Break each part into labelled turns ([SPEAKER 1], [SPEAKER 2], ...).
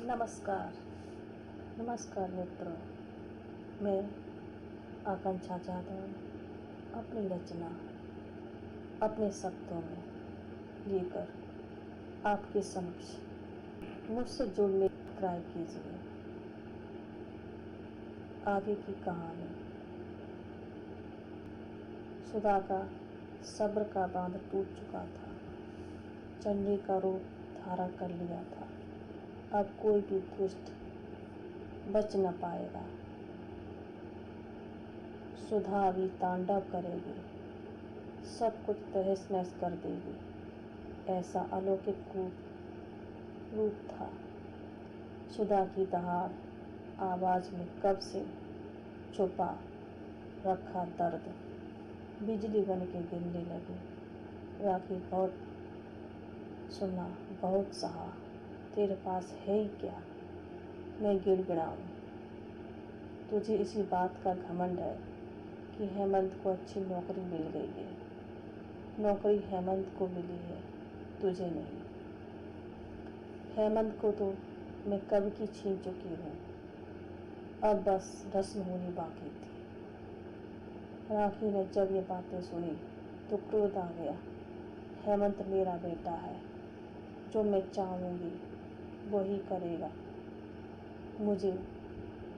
[SPEAKER 1] नमस्कार। नमस्कार मित्रों, मैं आकांक्षा जाधव अपनी रचना अपने शब्दों में लेकर आपके समक्ष मुझसे जुड़ने की ट्राई कीजिए। आगे की कहानी। सुधा का सब्र का बांध टूट चुका था। चंडी का रूप धारण कर लिया था। अब कोई भी दुष्ट बच न पाएगा। सुधा अभी तांडव करेगी, सब कुछ तहस नहस कर देगी। ऐसा अलौकिक रूप था। सुधा की दहाड़ आवाज में कब से छुपा रखा दर्द बिजली बन के गिरने लगी। राखी बहुत सुना, बहुत सहा, तेरे पास है ही क्या मैं गिड़गिड़ाऊं। तुझे इसी बात का घमंड है कि हेमंत को अच्छी नौकरी मिल गई है। नौकरी हेमंत को मिली है, तुझे नहीं। हेमंत को तो मैं कब की छीन चुकी हूँ, अब बस रस्म होनी बाकी थी। राखी ने जब ये बातें सुनी तो क्रोध आ गया। हेमंत मेरा बेटा है, जो मैं चाहूँगी वही करेगा। मुझे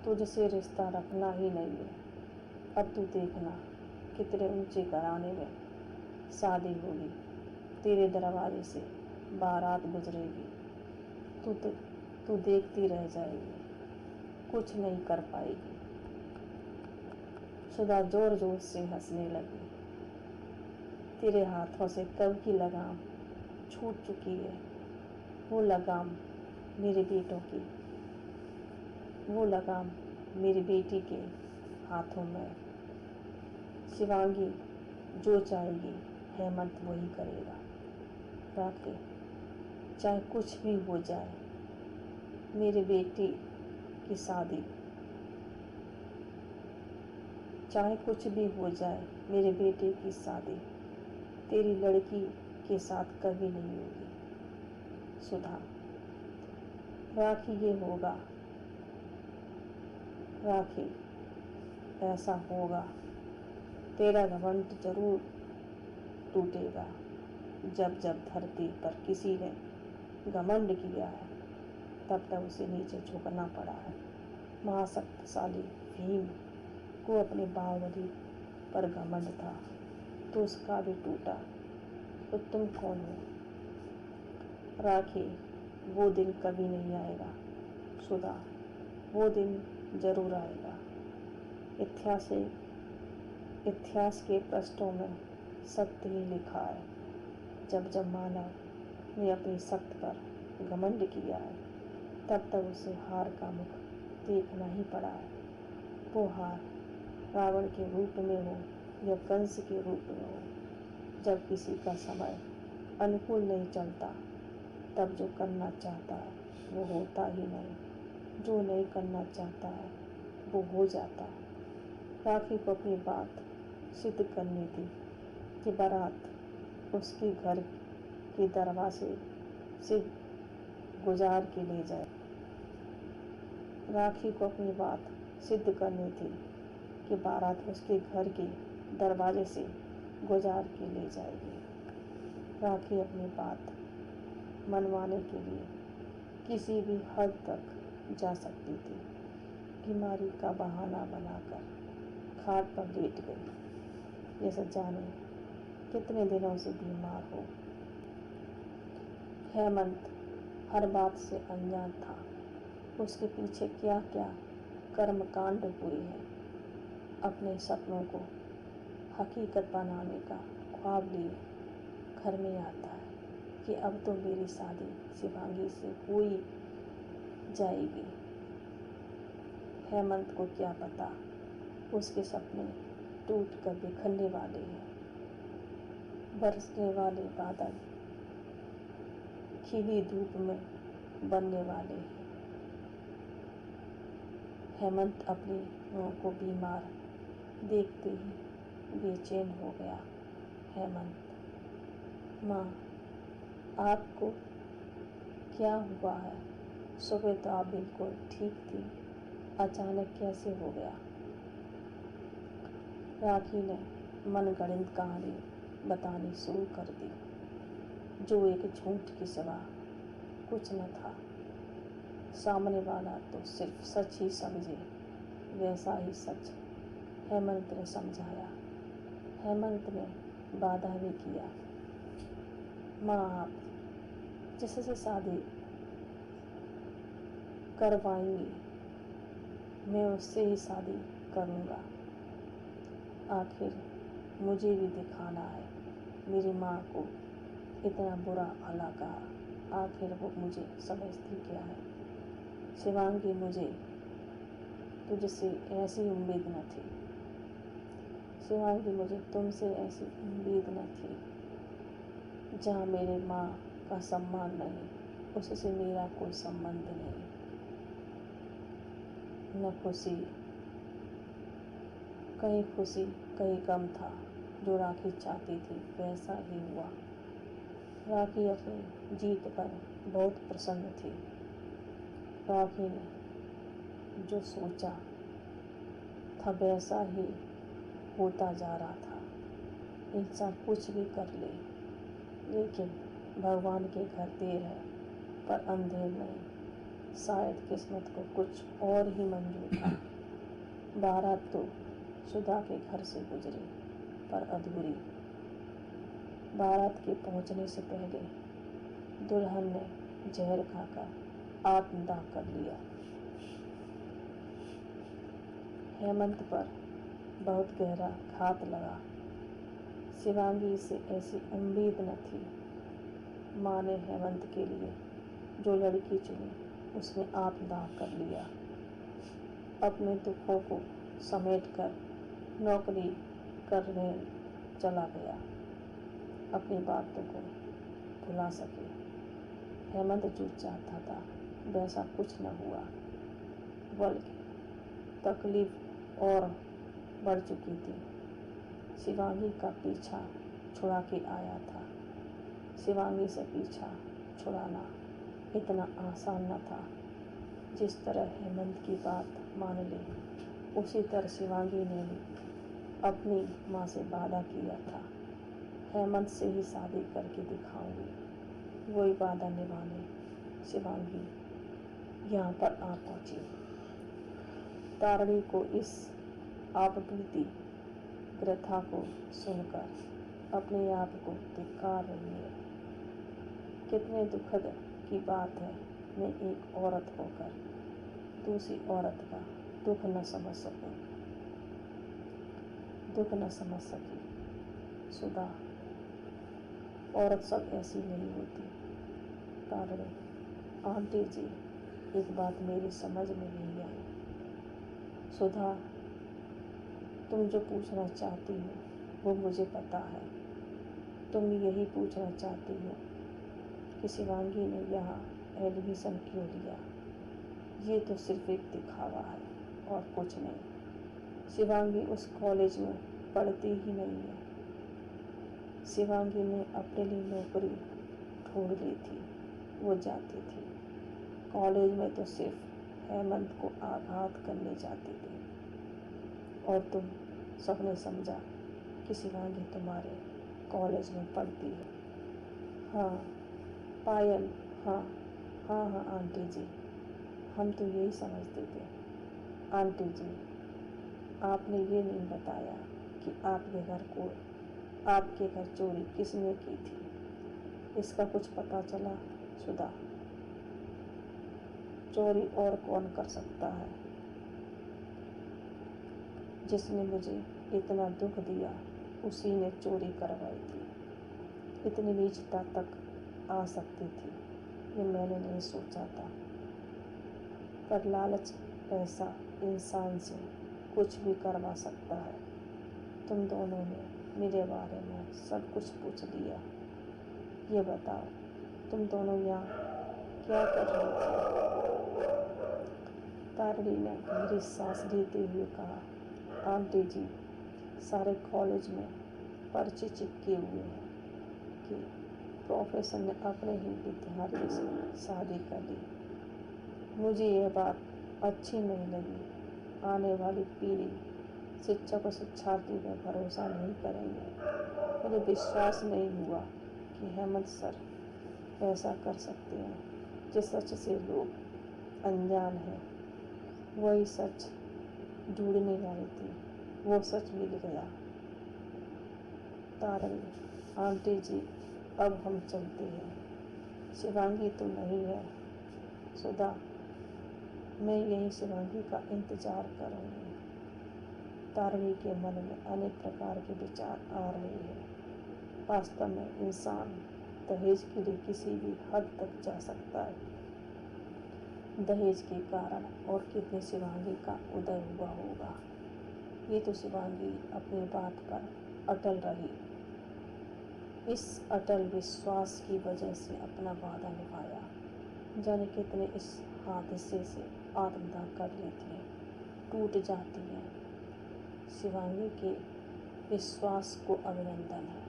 [SPEAKER 1] तुझसे रिश्ता रखना ही नहीं है। अब तू देखना कितने ऊंचे घराने में शादी होगी, तेरे दरवाजे से बारात गुजरेगी, तू देखती रह जाएगी, कुछ नहीं कर पाएगी। सुधा जोर जोर से हंसने लगी। तेरे हाथों से कब की लगाम छूट चुकी है। वो लगाम मेरे बेटों की, वो लगाम मेरी बेटी के हाथों में। शिवांगी जो चाहेगी हेमंत वही करेगा। राखी, चाहे कुछ भी हो जाए, मेरी बेटी की शादी, चाहे कुछ भी हो जाए, मेरे बेटे की शादी तेरी लड़की के साथ कभी नहीं होगी। सुधा, राखी ये होगा, राखी ऐसा होगा, तेरा घमंड जरूर टूटेगा। जब जब धरती पर किसी ने घमंड किया है, तब तब उसे नीचे झुकना पड़ा है। महाशक्तिशाली भीम को अपने बाहुबली पर घमंड था, तो उसका भी टूटा। तो तुम कौन हो? राखी, वो दिन कभी नहीं आएगा। सुधा, वो दिन जरूर आएगा। इतिहास के पृष्ठों में सत्य ही लिखा है। जब जब मानव ने अपनी शक्ति पर घमंड किया है, तब तब उसे हार का मुख देखना ही पड़ा है। वो हार रावण के रूप में हो या कंस के रूप में हो, जब किसी का समय अनुकूल नहीं चलता, तब जो करना चाहता है वो होता ही नहीं, जो नहीं करना चाहता है वो हो जाता है। राखी को अपनी बात सिद्ध करनी थी कि बारात उसके घर के दरवाजे से गुजार के ले जाए। राखी को अपनी बात सिद्ध करनी थी कि बारात उसके घर के दरवाजे से गुजार के ले जाएगी। राखी अपनी बात मनवाने के लिए किसी भी हद तक जा सकती थी। बीमारी का बहाना बनाकर खाट पर लेट गई, जैसे जाने कितने दिनों से बीमार हो। हेमंत हर बात से अनजान था। उसके पीछे क्या क्या कर्मकांड हुए हैं। अपने सपनों को हकीकत बनाने का ख्वाब लिए घर में आता है कि अब तो मेरी शादी शिवांगी से हो ही जाएगी। हेमंत को क्या पता, उसके सपने टूट कर बिखरने वाले हैं। बरसने वाले बादल खिली धूप में बनने वाले हैं। हेमंत अपनी माँ को बीमार देखते ही बेचैन हो गया। हेमंत, माँ, आपको क्या हुआ है? सुबह तो आप बिल्कुल ठीक थी, अचानक कैसे हो गया? राखी ने मनगढ़ंत कहानी बतानी शुरू कर दी, जो एक झूठ की सिवा कुछ न था। सामने वाला तो सिर्फ सच ही समझे, वैसा ही सच हेमंत ने समझाया। हेमंत ने वादा भी किया, माँ आप जिससे शादी करवाएंगी मैं उससे ही शादी करूँगा। आखिर मुझे भी दिखाना है मेरी माँ को इतना बुरा भला कहा, आखिर वो मुझे समझती क्या है। शिवांगी, मुझे तुझसे ऐसी उम्मीद न थी। शिवांगी, मुझे तुमसे ऐसी उम्मीद न थी। जहाँ मेरे माँ का सम्मान नहीं, उससे मेरा कोई संबंध नहीं। न खुशी, कहीं गम था। जो राखी चाहती थी वैसा ही हुआ। राखी अपनी जीत पर बहुत प्रसन्न थी। राखी ने जो सोचा था वैसा ही होता जा रहा था। इंसान कुछ भी कर ले, लेकिन भगवान के घर देर है पर अंधेर नहीं। शायद किस्मत को कुछ और ही मंजूर था। बारात तो सुधा के घर से गुजरी पर अधूरी। बारात के पहुंचने से पहले दुल्हन ने जहर खाकर आत्मदाह कर लिया। हेमंत पर बहुत गहरा घात लगा। शिवांगी से ऐसी उम्मीद न थी। माँ ने हेमंत के लिए जो लड़की चुनी उसने आत्मदाह कर लिया। अपने दुखों को समेटकर नौकरी करने चला गया, अपनी बातों को भुला सके। हेमंत जो चाहता था वैसा कुछ न हुआ, बल्कि तकलीफ और बढ़ चुकी थी। शिवांगी का पीछा छुड़ा के आया था। शिवांगी से पीछा छुड़ाना इतना आसान न था। जिस तरह हेमंत की बात मान ली, उसी तरह शिवांगी ने भी अपनी माँ से वादा किया था, हेमंत से ही शादी करके दिखाऊंगी। वही वादा निभाने शिवांगी यहाँ पर आ पहुंची। तारणी को इस आपबीती व्यथा को सुनकर अपने आप को धिक्कार रही है। कितने दुखद की बात है, मैं एक औरत होकर दूसरी औरत का दुख न समझ सकी। सुधा, औरत सब ऐसी नहीं होती। तारणी, आंटी जी, एक बात मेरी समझ में नहीं आई। सुधा, तुम जो पूछना चाहती हो वो मुझे पता है। तुम यही पूछना चाहती हो कि शिवांगी ने यहाँ एडमिशन क्यों लिया। ये तो सिर्फ एक दिखावा है और कुछ नहीं। शिवांगी उस कॉलेज में पढ़ती ही नहीं है। शिवांगी ने अपने लिए नौकरी ढूंढ ली थी, वो जाती थी। कॉलेज में तो सिर्फ हेमंत को आघात करने जाती थी और तुम सबने समझा कि शिवांगी तुम्हारे कॉलेज में पढ़ती है। हाँ पायल, हाँ हाँ हाँ आंटी जी, हम तो यही समझते थे। आंटी जी, आपने ये नहीं बताया कि आपके घर चोरी किसने की थी। इसका कुछ पता चला? सुधा, चोरी और कौन कर सकता है? जिसने मुझे इतना दुख दिया उसी ने चोरी करवाई थी। इतनी नीचता तक आ सकती थी ये मैंने नहीं सोचा था। पर लालच पैसा इंसान से कुछ भी करवा सकता है। तुम दोनों ने मेरे बारे में सब कुछ पूछ लिया। ये बताओ, तुम दोनों यहाँ क्या कर रही थी? तारणी ने गहरी सांस लेते हुए कहा, आंटी जी, सारे कॉलेज में पर्चे चिपके हुए हैं कि प्रोफेसर ने अपने ही विद्यार्थी से शादी कर ली। मुझे यह बात अच्छी नहीं लगी। आने वाली पीढ़ी शिक्षक और शिक्षार्थी पर भरोसा नहीं करेंगे। मुझे विश्वास नहीं हुआ कि हेमंत सर ऐसा कर सकते हैं। जिस सच से लोग अनजान हैं, वही सच ढूंढने आई थी, वो सच मिल गया। तारणी, आंटी जी, अब हम चलते हैं। शिवांगी तो नहीं है सुधा, मैं यही शिवांगी का इंतजार करूंगी। तारणी के मन में अनेक प्रकार के विचार आ रहे हैं। वास्तव में इंसान दहेज के लिए किसी भी हद तक जा सकता है। दहेज के कारण और कितने शिवांगी का उदय हुआ होगा। ये तो शिवांगी अपनी बात पर अटल रही। इस अटल विश्वास की वजह से अपना वादा निभाया। जाने कितने इस हादसे से आत्मदाह कर लेती हैं, टूट जाती हैं। शिवांगी के विश्वास को अभिनंदन है,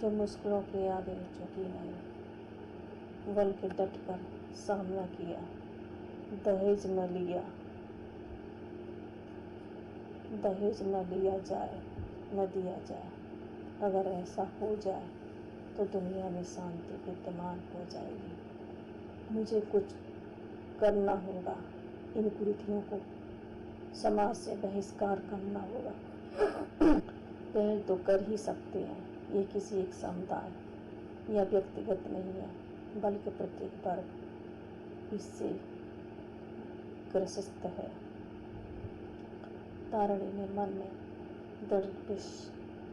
[SPEAKER 1] जो मुश्किलों के आगे झुकी नहीं, बल्कि डट कर सामना किया। दहेज न लिया, दहेज न लिया जाए, न दिया जाए। अगर ऐसा हो जाए तो दुनिया में शांति विद्यमान हो जाएगी। मुझे कुछ करना होगा। इन कुरीतियों को समाज से बहिष्कार करना होगा। पहल तो कर ही सकते हैं। ये किसी एक समुदाय या व्यक्तिगत नहीं है, बल्कि प्रत्येक वर्ग इससे ग्रसित है। तारणी ने मन में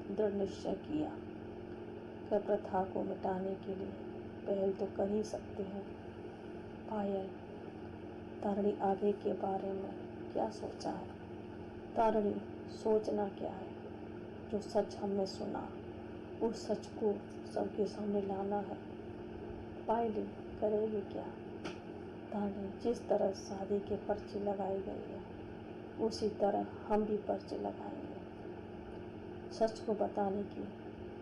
[SPEAKER 1] दृढ़ निश्चय किया कि प्रथा को मिटाने के लिए पहल तो कर ही सकते हैं। पायल, तारणी आगे के बारे में क्या सोचा है? तारणी, सोचना क्या है? जो सच हमने सुना, उस सच को सबके सामने लाना है। पायल करेगी क्या? तारणी, जिस तरह शादी के पर्चे लगाए गए हैं, उसी तरह हम भी पर्चे लगाएंगे। सच को बताने की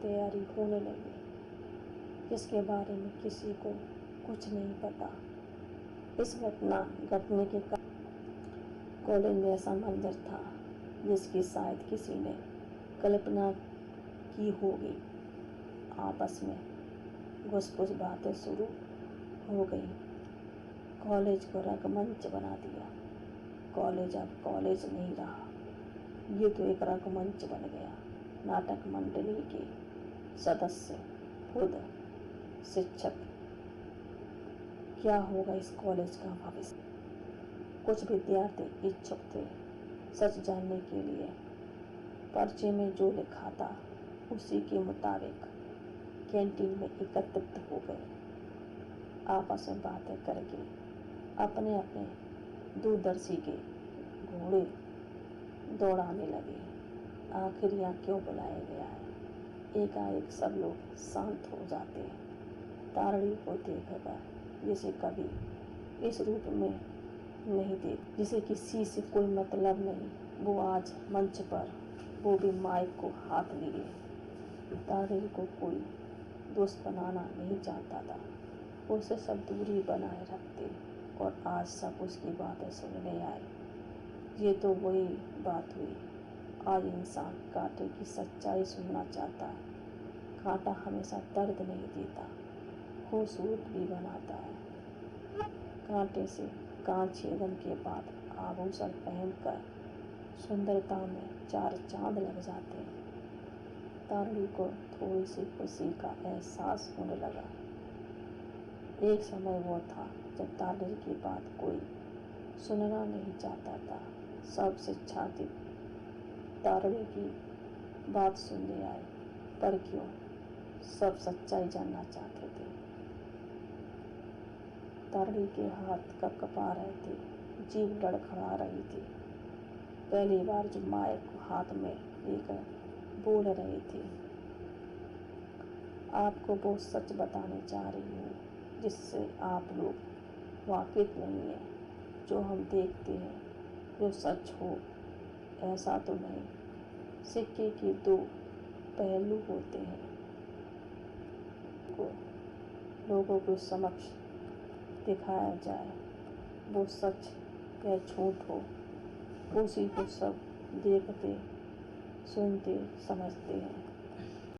[SPEAKER 1] तैयारी होने लगी, जिसके बारे में किसी को कुछ नहीं पता। इस घटना घटने के कॉलेज में ऐसा मंजर था जिसकी शायद किसी ने कल्पना की होगी। आपस में घुस-पुस बातें शुरू हो गई। कॉलेज को रंगमंच बना दिया। कॉलेज अब कॉलेज नहीं रहा, ये तो एक रंगमंच बन गया। नाटक मंडली के सदस्य, खुद शिक्षक, क्या होगा इस कॉलेज का भविष्य? कुछ विद्यार्थी इच्छुक थे सच जानने के लिए। पर्चे में जो लिखा था उसी के मुताबिक कैंटीन में एकत्रित हो गए। आपस में बातें करके अपने अपने दूरदर्शी के घोड़े दौड़ाने लगे। आखिर यहाँ क्यों बुलाया गया है? एकाएक सब लोग शांत हो जाते हैं। तारणी को देखकर, जिसे कभी इस रूप में नहीं देख, जिसे किसी से कोई मतलब नहीं, वो आज मंच पर, वो भी माइक को हाथ लिए। तारणी को कोई दोस्त बनाना नहीं चाहता था। उससे सब दूरी बनाए रखते, और आज सब उसकी बातें सुनने आए। ये तो वही बात हुई। आज इंसान कांटे की सच्चाई सुनना चाहता है। कांटा हमेशा दर्द नहीं देता, खूबसूरत भी बनाता है। कांटे से कान छेदन के बाद आभूषण पहनकर सुंदरता में 4 चांद लग जाते हैं। तारणी को थोड़ी सी खुशी का एहसास होने लगा। एक समय वो था जब तारणी की बात कोई सुनना नहीं चाहता था। सब शिक्षार्थी तारणी की बात सुनने आए, पर क्यों? सब सच्चाई जानना चाहते थे। तारणी के हाथ कँपा रहे थे, जीभ लड़खड़ा रही थी। पहली बार जो माइक को हाथ में लेकर बोल रही थी, आपको वो सच बताने जा रही हूँ जिससे आप लोग वाकिफ नहीं हैं। जो हम देखते हैं, जो सच हो, ऐसा तो नहीं। सिक्के के 2 पहलू होते हैं। को लोगों के समक्ष दिखाया जाए वो सच या झूठ हो, उसी को सब देखते सुनते समझते हैं।